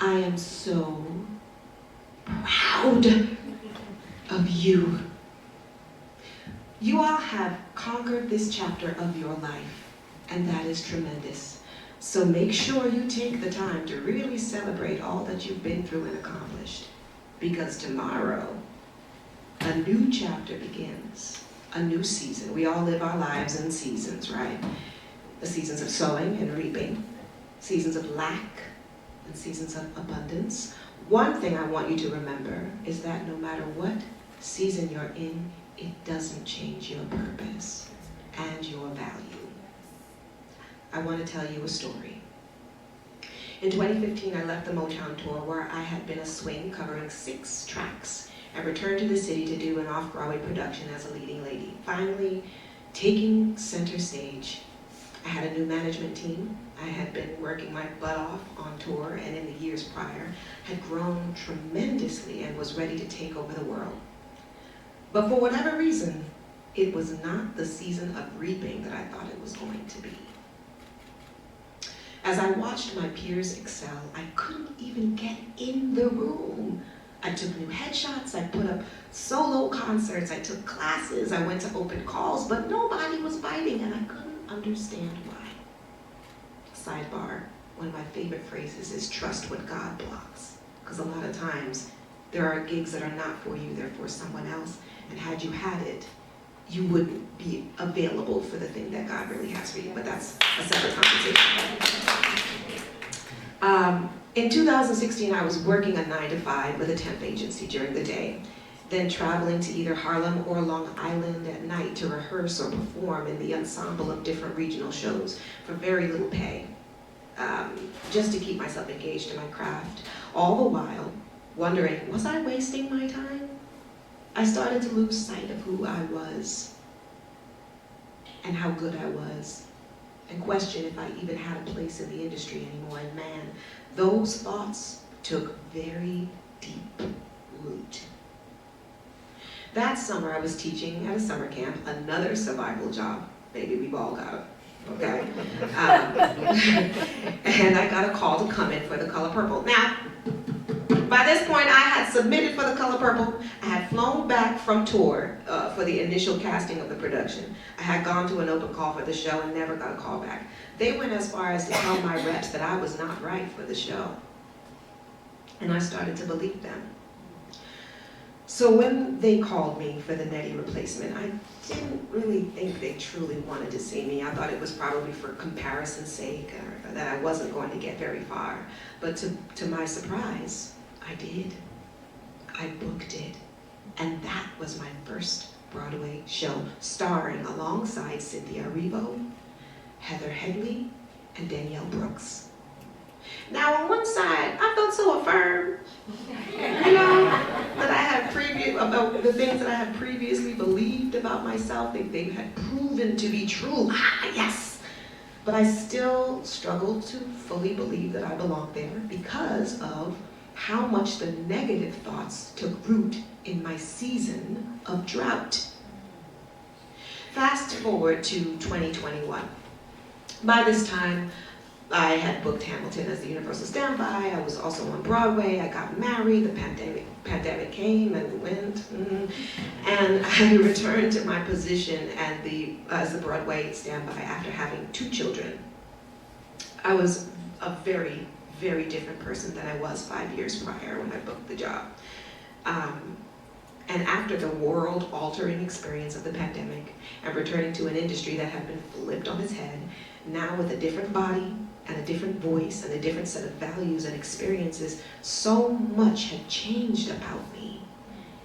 I am so proud of you. You all have conquered this chapter of your life, and that is tremendous. So make sure you take the time to really celebrate all that you've been through and accomplished, because tomorrow, a new chapter begins, a new season. We all live our lives in seasons, right? The seasons of sowing and reaping, seasons of lack, and seasons of abundance. One thing I want you to remember is that no matter what season you're in, it doesn't change your purpose and your value. I want to tell you a story. In 2015, I left the Motown tour where I had been a swing covering 6 tracks and returned to the city to do an off-Broadway production as a leading lady, finally taking center stage. I had a new management team. I had been working my butt off on tour, and in the years prior, had grown tremendously and was ready to take over the world. But for whatever reason, it was not the season of reaping that I thought it was going to be. As I watched my peers excel, I couldn't even get in the room. I took new headshots, I put up solo concerts, I took classes, I went to open calls, but nobody was biting, and I couldn't understand why. Sidebar, one of my favorite phrases is trust what God blocks. Because a lot of times, there are gigs that are not for you, they're for someone else. And had you had it, you wouldn't be available for the thing that God really has for you. But that's a separate conversation. In 2016, I was working a 9-to-5 with a temp agency during the day, then traveling to either Harlem or Long Island at night to rehearse or perform in the ensemble of different regional shows for very little pay, just to keep myself engaged in my craft. All the while, wondering, was I wasting my time? I started to lose sight of who I was and how good I was, and question if I even had a place in the industry anymore. And man, those thoughts took very deep root. That summer I was teaching at a summer camp, another survival job. Baby, we've all got it, okay? And I got a call to come in for The Color Purple. Now, by this point, I had submitted for The Color Purple. I had flown back from tour for the initial casting of the production. I had gone to an open call for the show and never got a call back. They went as far as to tell my reps that I was not right for the show. And I started to believe them. So when they called me for the Nettie replacement, I didn't really think they truly wanted to see me. I thought it was probably for comparison's sake, or that I wasn't going to get very far. But to my surprise, I did. I booked it. And that was my first Broadway show, starring alongside Cynthia Erivo, Heather Headley, and Danielle Brooks. Now, on one side, I felt so affirmed, that I had about the things that I had previously believed about myself. They had proven to be true. Yes! But I still struggled to fully believe that I belonged there because of how much the negative thoughts took root in my season of drought. Fast forward to 2021. By this time, I had booked Hamilton as the Universal Standby. I was also on Broadway. I got married. The pandemic came and went. And I returned to my position as the Broadway standby after having 2 children. I was a very, very different person than I was 5 years prior when I booked the job. And after the world-altering experience of the pandemic and returning to an industry that had been flipped on its head, now with a different body and a different voice and a different set of values and experiences, so much had changed about me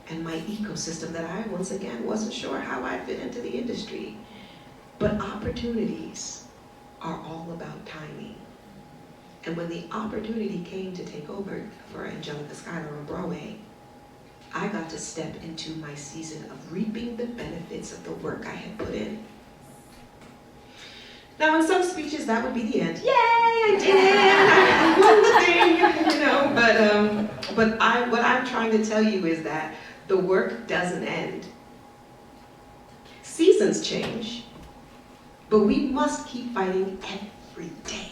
and my ecosystem that I, once again, wasn't sure how I fit into the industry. But opportunities are all about timing. And when the opportunity came to take over for Angelica Schuyler on Broadway, I got to step into my season of reaping the benefits of the work I had put in. Now, in some speeches, that would be the end. Yay, I did it! I won the thing, But what I'm trying to tell you is that the work doesn't end. Seasons change, but we must keep fighting every day.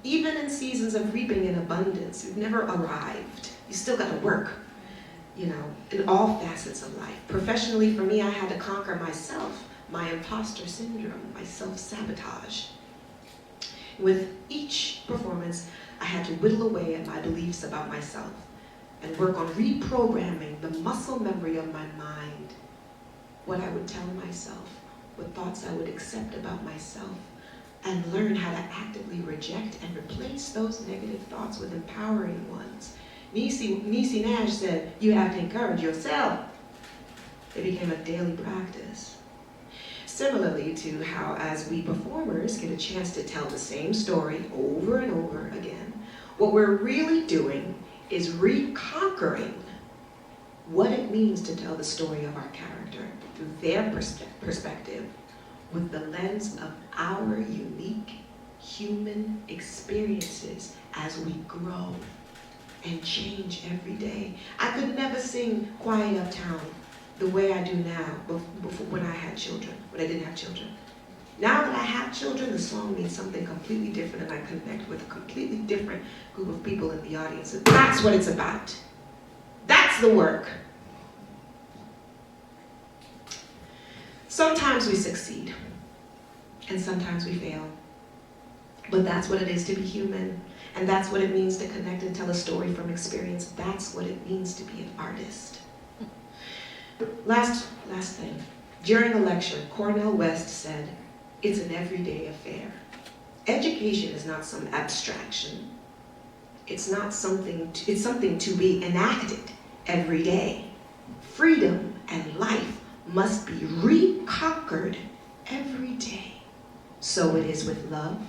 Even in seasons of reaping in abundance, you've never arrived. You still got to work, in all facets of life. Professionally, for me, I had to conquer myself, my imposter syndrome, my self-sabotage. With each performance, I had to whittle away at my beliefs about myself and work on reprogramming the muscle memory of my mind, what I would tell myself, what thoughts I would accept about myself, and learn how to actively reject and replace those negative thoughts with empowering ones. Niecy Nash said, you have to encourage yourself. It became a daily practice. Similarly to how, as we performers get a chance to tell the same story over and over again, what we're really doing is reconquering what it means to tell the story of our character through their perspective, with the lens of our unique human experiences as we grow and change every day. I could never sing Quiet Uptown the way I do now before when I had children, when I didn't have children. Now that I have children, the song means something completely different, and I connect with a completely different group of people in the audience. And that's what it's about. That's the work. Sometimes we succeed, and sometimes we fail. But that's what it is to be human, and that's what it means to connect and tell a story from experience. That's what it means to be an artist. Last thing. During a lecture, Cornel West said, it's an everyday affair. Education is not some abstraction. It's something to be enacted every day. Freedom and life must be reconquered every day. So it is with love,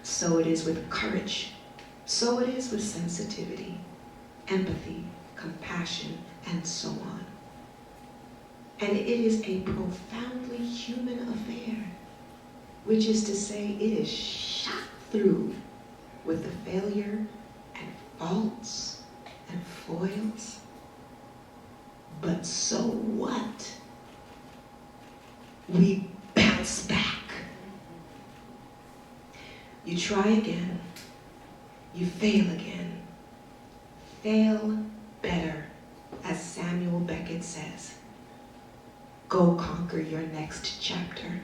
so it is with courage, so it is with sensitivity, empathy, compassion, and so on. And it is a profoundly human affair, which is to say it is shot through with the failure and faults and foils. But so what? We bounce back. You try again. You fail again. Fail better, as Samuel Beckett says. Go conquer your next chapter.